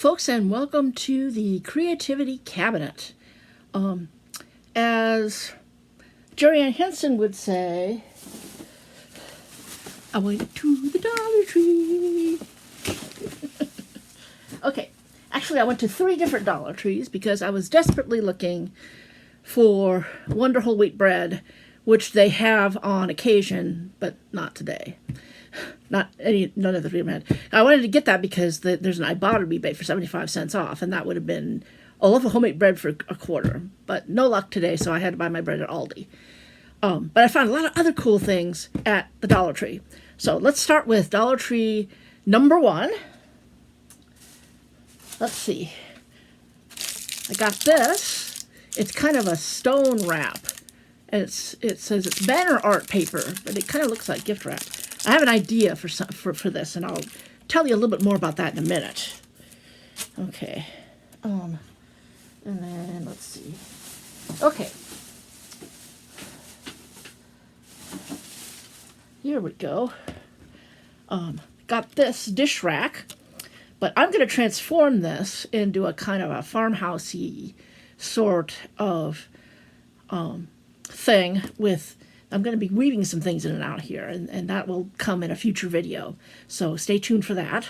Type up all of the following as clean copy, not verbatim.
folks, and welcome to the Creativity Cabinet. As Jerry Ann Henson would say, I went to the Dollar Tree. Okay, actually I went to 3 different Dollar Trees because I was desperately looking for Wonder Whole Wheat bread, which they have on occasion, but not today. None of the 3 of them had. I wanted to get that because there's an Ibotta rebate for 75 cents off, and that would have been a loaf of homemade bread for a quarter. But no luck today, so I had to buy my bread at Aldi. But I found a lot of other cool things at the Dollar Tree. So let's start with Dollar Tree number 1. Let's see. I got this. It's kind of a stone wrap. And it says it's banner art paper, but it kind of looks like gift wrap. I have an idea for this, and I'll tell you a little bit more about that in a minute. Okay. And then, let's see. Okay. Here we go. Got this dish rack, but I'm going to transform this into a kind of a farmhousey sort of thing with... I'm going to be weaving some things in and out here, and that will come in a future video. So stay tuned for that.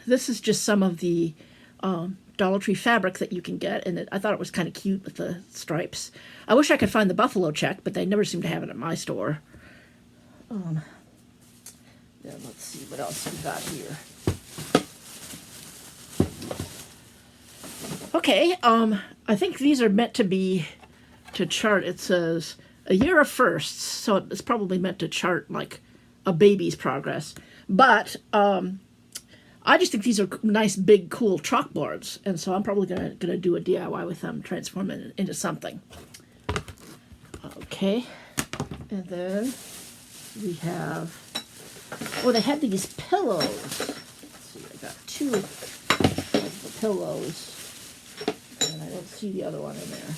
This is just some of the Dollar Tree fabric that you can get, and I thought it was kind of cute with the stripes. I wish I could find the buffalo check, but they never seem to have it at my store. Then let's see what else we got here. Okay, I think these are meant to be to chart. It says a year of firsts, so it's probably meant to chart like a baby's progress. But I just think these are nice, big, cool chalkboards, and so I'm probably gonna do a DIY with them, transform it into something. Okay, and then we have. Oh, they had these pillows. Let's see, I got 2 of the pillows, and I don't see the other one in there.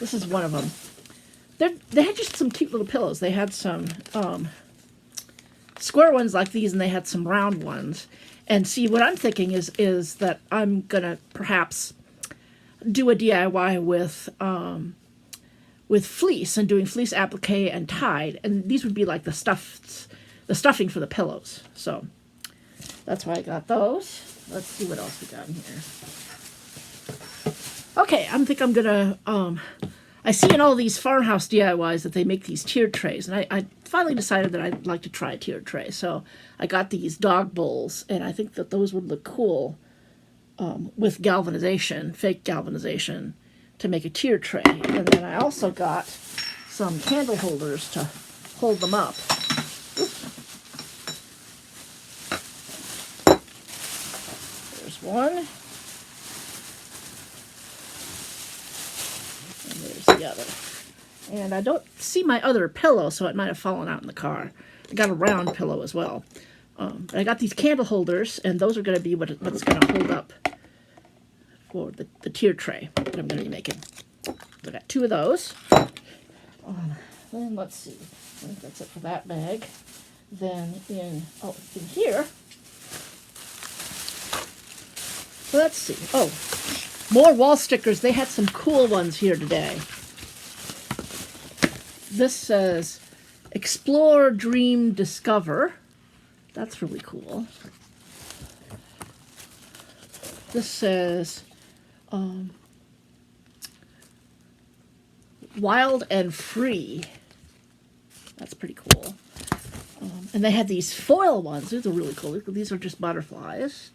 This is one of them. They had just some cute little pillows. They had some square ones like these, and they had some round ones. And see, what I'm thinking is that I'm going to perhaps do a DIY with fleece, and doing fleece applique and Tide. And these would be like the stuffing for the pillows. So that's why I got those. Let's see what else we got in here. Okay, I think I'm going to... I see in all these farmhouse DIYs that they make these tiered trays, and I finally decided that I'd like to try a tiered tray. So I got these dog bowls, and I think that those would look cool with galvanization, fake galvanization, to make a tiered tray. And then I also got some candle holders to hold them up. There's one. The other. And I don't see my other pillow, so it might have fallen out in the car. I got a round pillow as well. But I got these candle holders, and those are going to be what's going to hold up for the tier tray that I'm going to be making. So I got 2 of those. Then let's see. I think that's it for that bag. Then in here. Let's see. Oh, more wall stickers. They had some cool ones here today. This says, Explore, Dream, Discover. That's really cool. This says, Wild and Free. That's pretty cool. And they had these foil ones. These are really cool. These are just butterflies.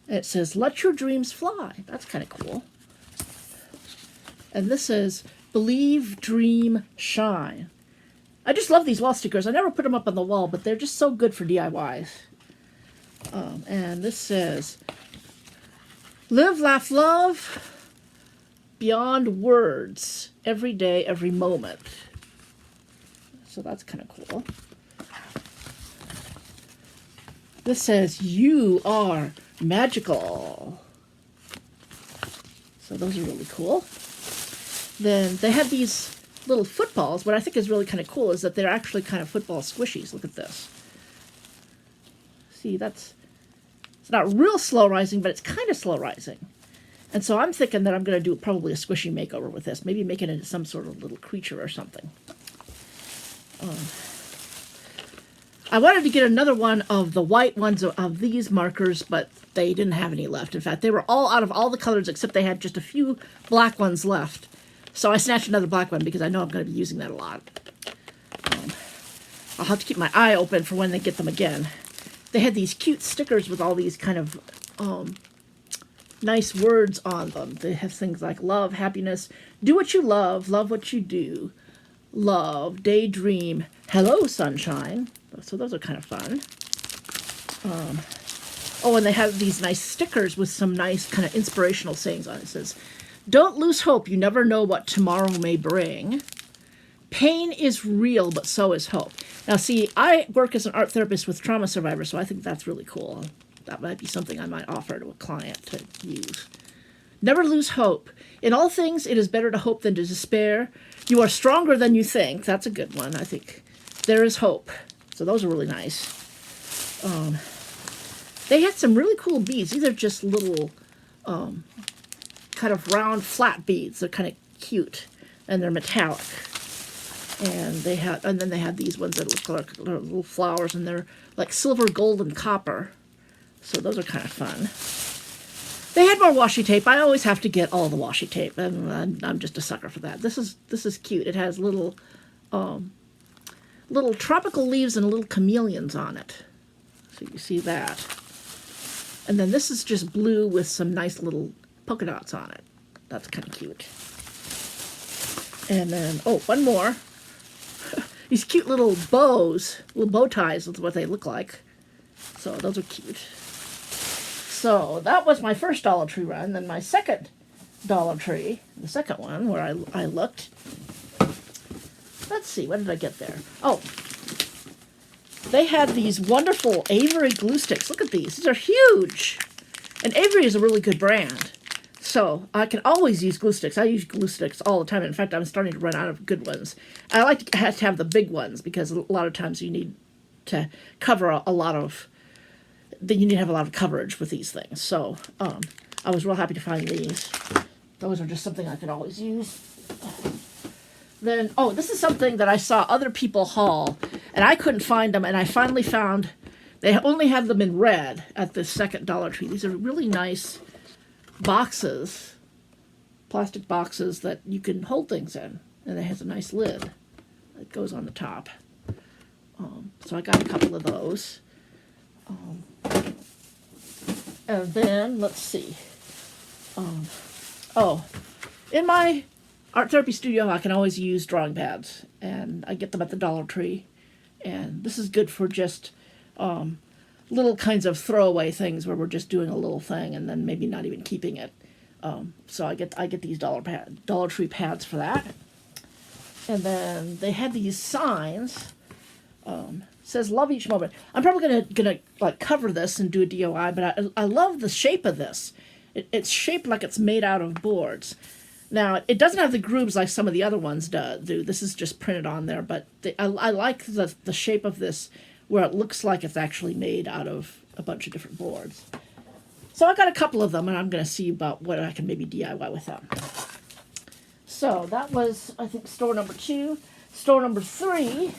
And it says, Let Your Dreams Fly. That's kind of cool. And this says, Believe, Dream, Shine. I just love these wall stickers. I never put them up on the wall, but they're just so good for DIYs. And this says, Live, Laugh, Love, Beyond Words, Every Day, Every Moment. So that's kind of cool. This says, You Are Magical. So those are really cool. Then they have these little footballs. What I think is really kind of cool is that they're actually kind of football squishies. Look at this. See, that's It's not real slow rising, but it's kind of slow rising. And so I'm thinking that I'm going to do probably a squishy makeover with this. Maybe make it into some sort of little creature or something. I wanted to get another one of the white ones of these markers, but they didn't have any left. In fact, they were all out of all the colors except they had just a few black ones left. So I snatched another black one because I know I'm going to be using that a lot. I'll have to keep my eye open for when they get them again. They had these cute stickers with all these kind of nice words on them. They have things like love, happiness, do what you love what you do, love, daydream, hello, sunshine. So those are kind of fun. Oh, and they have these nice stickers with some nice kind of inspirational sayings on it. It says, don't lose hope. You never know what tomorrow may bring. Pain is real, but so is hope. Now, see, I work as an art therapist with trauma survivors, so I think that's really cool. That might be something I might offer to a client to use. Never lose hope. In all things, it is better to hope than to despair. You are stronger than you think. That's a good one, I think. There is hope. So those are really nice. They had some really cool beads. These are just little kind of round, flat beads. They're kind of cute, and they're metallic. And then they had these ones that look like little flowers, and they're like silver, gold, and copper. So those are kind of fun. They had more washi tape. I always have to get all the washi tape, and I'm just a sucker for that. This is cute. It has little tropical leaves and little chameleons on it. So you see that. And then this is just blue with some nice little polka dots on it. That's kind of cute. And then, oh, one more. These cute little bows, little bow ties is what they look like. So those are cute. So that was my first Dollar Tree run. Then my second Dollar Tree, the second one where I looked. Let's see, what did I get there? Oh, they had these wonderful Avery glue sticks. Look at these. These are huge. And Avery is a really good brand. So I can always use glue sticks. I use glue sticks all the time. In fact, I'm starting to run out of good ones. I like to have the big ones because a lot of times you need to cover a lot of, you need to have a lot of coverage with these things. So I was real happy to find these. Those are just something I could always use. Then, oh, this is something that I saw other people haul, and I couldn't find them, and I finally found, they only have them in red at the second Dollar Tree. These are really nice boxes, plastic boxes that you can hold things in, and it has a nice lid that goes on the top. So I got a couple of those. And then, let's see. Oh, in my art therapy studio, I can always use drawing pads, and I get them at the Dollar Tree. And this is good for just little kinds of throwaway things where we're just doing a little thing and then maybe not even keeping it. So I get these Dollar Tree pads for that. And then they had these signs. Says love each moment. I'm probably gonna like cover this and do a DIY, but I love the shape of this. It's shaped like it's made out of boards. Now, it doesn't have the grooves like some of the other ones do. This is just printed on there, but I like the shape of this where it looks like it's actually made out of a bunch of different boards. So I got a couple of them, and I'm going to see about what I can maybe DIY with them. So that was, I think, store number 2. Store number 3.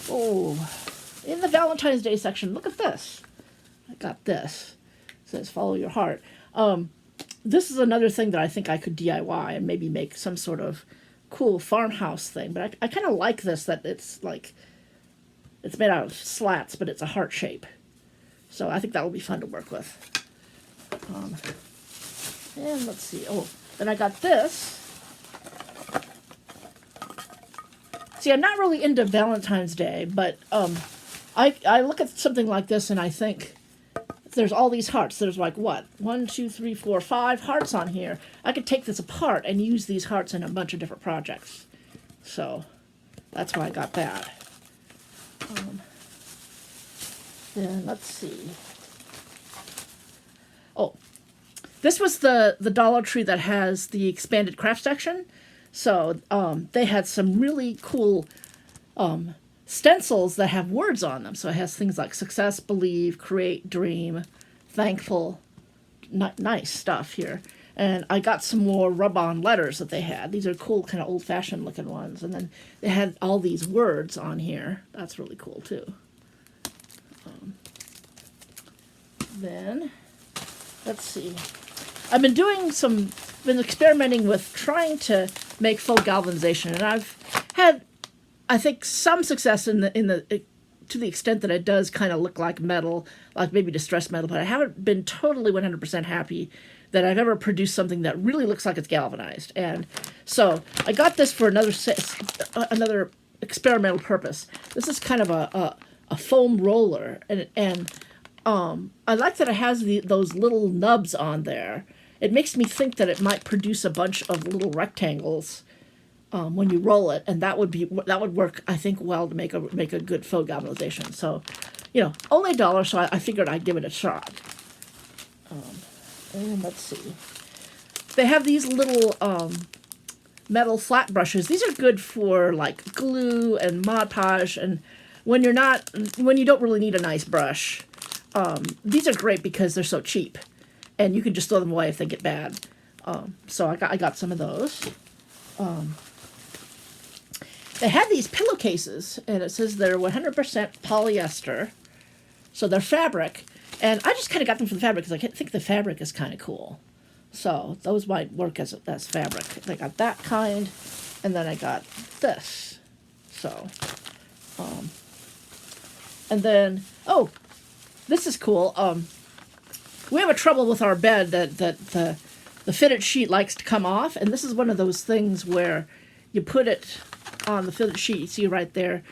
Oh, in the Valentine's Day section, look at this. I got this. It says follow your heart. This is another thing that I think I could DIY and maybe make some sort of cool farmhouse thing. But I kind of like this, that it's like, it's made out of slats, but it's a heart shape. So I think that will be fun to work with. And let's see. Oh, then I got this. See, I'm not really into Valentine's Day, but I look at something like this and I think, there's all these hearts. There's like, what? 1, 2, 3, 4, 5 hearts on here. I could take this apart and use these hearts in a bunch of different projects. So that's why I got that. Then let's see. Oh, this was the Dollar Tree that has the expanded craft section. So they had some really cool stencils that have words on them. So it has things like success, believe, create, dream, thankful. Nice stuff here. And I got some more rub-on letters that they had. These are cool, kind of old-fashioned looking ones. And then they had all these words on here. That's really cool too. Then, let's see. I've been experimenting with trying to make faux galvanization, and I've had, I think, some success to the extent that it does kind of look like metal, like maybe distressed metal, but I haven't been totally 100% happy that I've ever produced something that really looks like it's galvanized. And so I got this for another experimental purpose. This is kind of a foam roller, and I like that it has those little nubs on there. It makes me think that it might produce a bunch of little rectangles when you roll it, and that would work, I think, well to make a good faux galvanization. So, only $1, so I figured I'd give it a shot. And let's see. They have these little metal flat brushes. These are good for like glue and Mod Podge, and when you don't really need a nice brush. These are great because they're so cheap, and you can just throw them away if they get bad. So I got some of those. They had these pillowcases, and it says they're 100% polyester, so they're fabric. And I just kind of got them for the fabric because I think the fabric is kind of cool. So those might work as fabric. I got that kind, and then I got this. So, and then, this is cool. We have a trouble with our bed that the fitted sheet likes to come off, and this is one of those things where you put it on the fitted sheet. You see right there.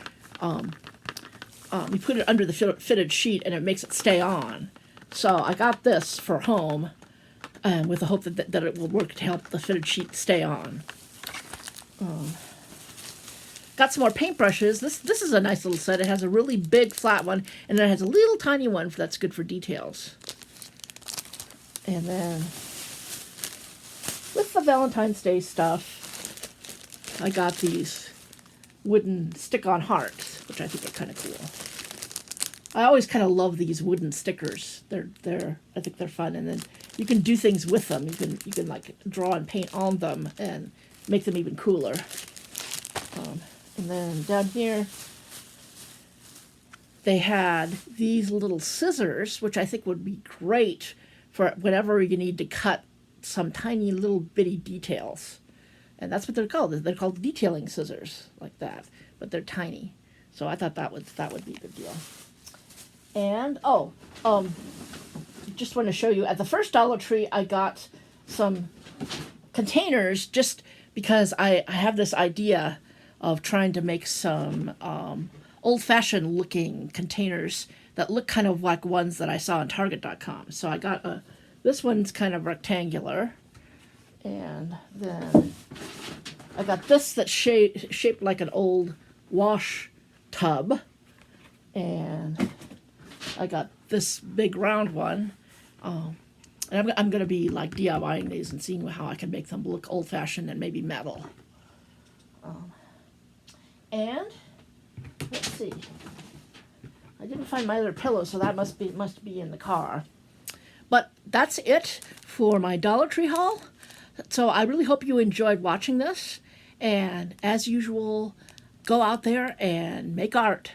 You put it under the fitted sheet, and it makes it stay on. So I got this for home, with the hope that it will work to help the fitted sheet stay on. Got some more paintbrushes. This is a nice little set. It has a really big flat one, and then it has a little tiny one that's good for details. And then with the Valentine's Day stuff, I got these wooden stick-on hearts, which I think are kind of cool. I always kind of love these wooden stickers. I think they're fun, and then you can do things with them. You can like draw and paint on them and make them even cooler. And then down here, they had these little scissors, which I think would be great for whenever you need to cut some tiny little bitty details. And that's what they're called. They're called detailing scissors, like that, but they're tiny. So I thought that would be a good deal. And just want to show you, at the first Dollar Tree, I got some containers just because I have this idea of trying to make some old-fashioned looking containers that look kind of like ones that I saw on Target.com. So I got this one's kind of rectangular, and then I got this that's shaped like an old wash tub, and I got this big round one. And I'm going to be like DIYing these and seeing how I can make them look old-fashioned and maybe metal. And let's see. I didn't find my other pillow, so that must be in the car. But that's it for my Dollar Tree haul. So I really hope you enjoyed watching this. And as usual, go out there and make art.